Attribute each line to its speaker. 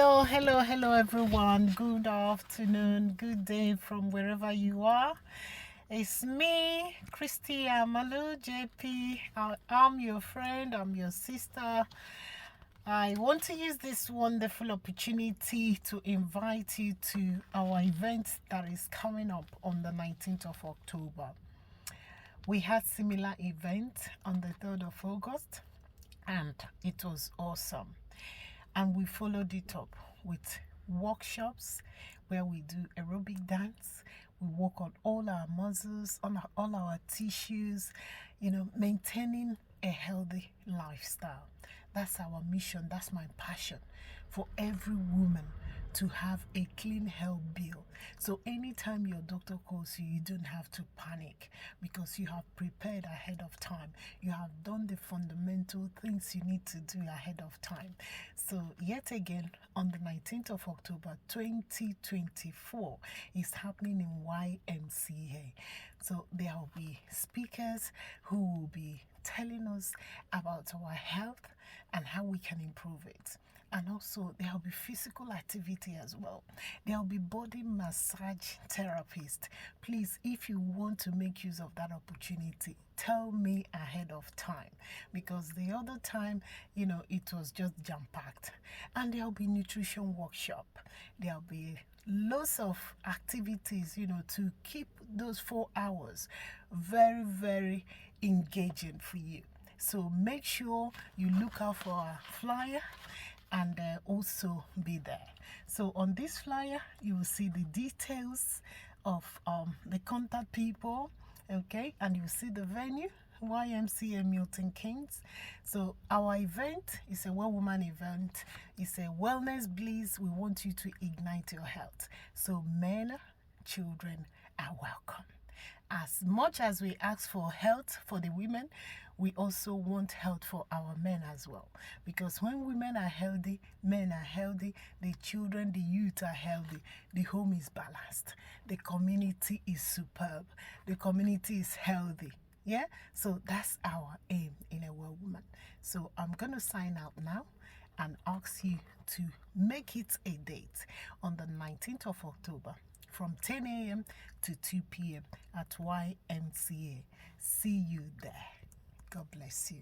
Speaker 1: Hello, everyone. Good afternoon, good day from wherever you are. It's me, Christy Amalu, JP. I'm your friend, I'm your sister. I want to use this wonderful opportunity to invite you to our event that is coming up on the 19th of October. We had similar event on the 3rd of August, and it was awesome. And we followed it up with workshops where we do aerobic dance. We work on all our muscles, on all our tissues, maintaining a healthy lifestyle. That's our mission. That's my passion for every woman to have a clean health bill. So anytime your doctor calls you, you don't have to panic because you have prepared ahead of time. You have done the fundamental things you need to do ahead of time. So yet again, on the 19th of October 2024 is happening in YMCA. So there will be speakers who will be telling us about our health and how we can improve it. And also there will be physical activity as well. There will be body massage therapist. Please, if you want to make use of that opportunity, tell me ahead of time, because the other time, it was just jam-packed. And there will be nutrition workshop. There will be lots of activities, to keep those 4 hours very, very engaging for you. So make sure you look out for our flyer and also be there. So on this flyer, you will see the details of the contact people, okay, and you see the venue, YMCA Milton, Keynes. So our event is a well-woman event. It's a Wellness Blitz. We want you to ignite your health. So men, children are welcome. As much as we ask for health for the women, we also want health for our men as well. Because when women are healthy, men are healthy, the children, the youth are healthy, the home is balanced, the community is superb, the community is healthy. Yeah? So that's our aim in a well woman. So I'm going to sign out now and ask you to make it a date on the 19th of October from 10 a.m. to 2 p.m. at YMCA. See you there. God bless you.